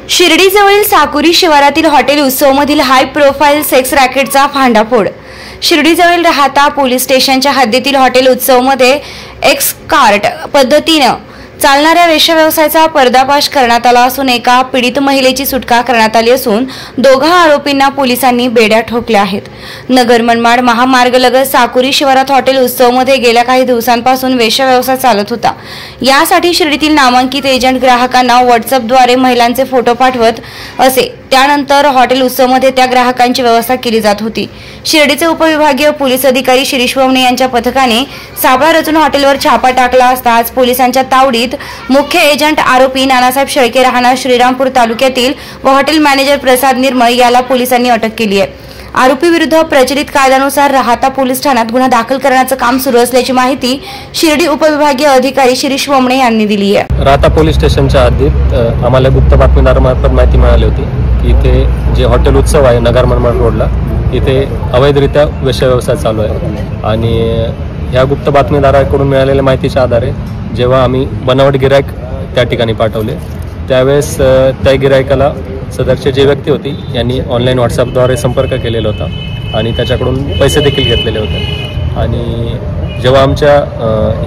शिर्डीजवळील साकुरी शिवारातील hotel उत्सवमधील high profile sex रॅकेटचा भांडाफोड। शिर्डीजवळील राहता police स्टेशनच्या हद्दीतील हॉटेल उत्सवमध्ये एक्सकार्ट पद्धतीने चालणाऱ्या वेश्याव्यवसायाचा पर्दाफाश करण्यात आला असून एका पीडित महिलेची सुटका करण्यात आली असून दोघा आरोपींना पोलिसांनी बेड्या ठोकल्या आहेत। नगर मनमाड महामार्गलगत साकुरी शिवारात हॉटेल उत्सवमध्ये गेल्या काही दिवसांपासून वेश्याव्यवसाय चालत होता। यासाठी शिर्डीतील नामांकित एजंट ग्राहकांना व्हॉट्सअपद्वारे महिलांचे फोटो पाठवत असे। त्यानंतर हॉटेल उत्सवमध्ये त्या ग्राहकांची व्यवस्था केली जात होती। शिर्डीचे उपविभागीय पोलीस अधिकारी शिरीष वमणे यांच्या पथकाने सापळा रचून हॉटेलवर छापा टाकला असता आज पोलिसांच्या तावडीत मुख्य एजंट आरोपी नानासाहेब शेळके राहणार श्रीरामपूर तालुक्यातील व हॉटेल मॅनेजर प्रसाद निर्मळ याला पोलिसांनी अटक केली आहे। आरोपी विरुद्ध प्रचलित कायद्यानुसार राहता पोलीस ठाण्यात गुन्हा दाखल करण्याचं काम सुरू असल्याची माहिती शिर्डी उपविभागीय अधिकारी शिरीष वमणे यांनी दिली आहे। राहता पोलीस स्टेशनच्या हद्दीत आम्हाला गुप्त बातमीदारामार्फत माहिती मिळाली होती की इथे जे हॉटेल उत्सव आहे नगर मनमाड रोडला इथे अवैधरित्या वेश्याव्यवसाय चालू आहे आणि ह्या गुप्त बातमीदाराकडून मिळालेल्या माहितीच्या आधारे जेव्हा आम्ही बनावट गिरायक त्या ठिकाणी पाठवले त्यावेळेस त्या गिरायकाला सदरचे जे व्यक्ती होती यांनी ऑनलाईन व्हॉट्सअपद्वारे संपर्क केलेला होता आणि त्याच्याकडून पैसे देखील घेतलेले होते आणि जेव्हा आमच्या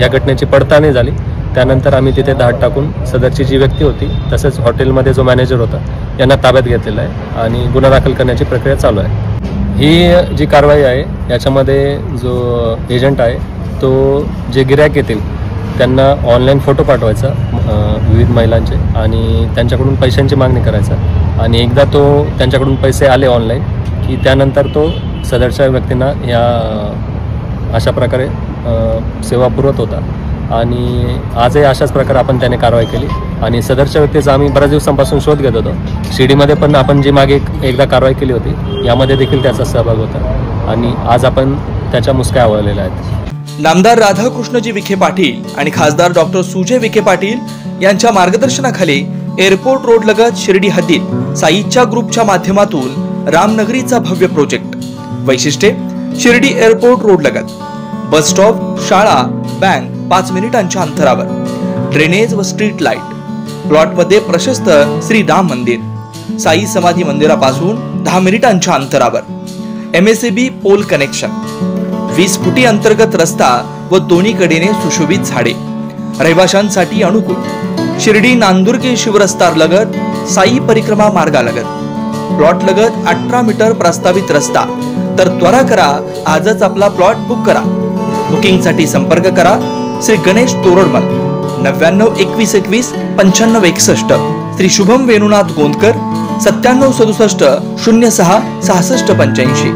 या घटनेची पडताळणी झाली त्यानंतर आम्ही तिथे धाड टाकून सदरची जी व्यक्ती होती तसंच हॉटेलमध्ये जो मॅनेजर होता यांना ताब्यात घेतलेला आहे आणि गुन्हा दाखल करण्याची प्रक्रिया चालू आहे। ही जी कारवाई आहे याच्यामध्ये जो एजंट आहे तो जे गिरायक येतील त्यांना ऑनलाईन फोटो पाठवायचा विविध महिलांचे आणि त्यांच्याकडून पैशांची मागणी करायचा आणि एकदा तो त्यांच्याकडून पैसे आले ऑनलाईन की त्यानंतर तो सदरच्या व्यक्तींना या अशा प्रकारे सेवा पुरवत होता आणि आजही अशाच प्रकारे आपण त्याने कारवाई केली आणि सदरच्या व्यक्तीचा आम्ही बऱ्याच दिवसांपासून शोध घेत होतो। शिर्डीमध्ये पण आपण जी मागे एकदा कारवाई केली होती यामध्ये देखील त्याचा सहभाग होता आणि आज आपण त्याच्या मुसक्या आवळलेल्या आहेत। नामदार राधाकृष्णजी विखे पाटील आणि खासदार डॉक्टर सुजय विखे पाटील यांच्या मार्गदर्शनाखाली एअरपोर्ट रोड लगत शिर्डी हद्दीत साईच्या ग्रुपच्या माध्यमातून रामनगरीचा भव्य प्रोजेक्ट। वैशिष्ट्ये शिर्डी एअरपोर्ट रोड लगत बस स्टॉप, शाळा, बँक 5 मिनिटांच्या अंतरावर, ड्रेनेज व स्ट्रीट लाईट, प्लॉट मध्ये प्रशस्त श्री राम मंदिर, साई समाधी मंदिरापासून 10 मिनिटांच्या अंतरावर, MSAB पोल कनेक्शन, 20 फुटी अंतर्गत रस्ता व दोन्ही कडेने सुशोभित झाडे, रहिवाशांसाठी अनुकूल, शिर्डी नांदुर्गे शिवरस्तार लगत साई परिक्रमा मार्गालगत, प्लॉट लगत 18 मीटर प्रस्तावित रस्ता। तर त्वरा करा, आजच आपला प्लॉट बुक करा। बुकिंगसाठी संपर्क करा श्री गणेश तोरडमल 99 21 21 95 61, श्री शुभम वेणुनाथ गोंदकर 97 67 06 66 85।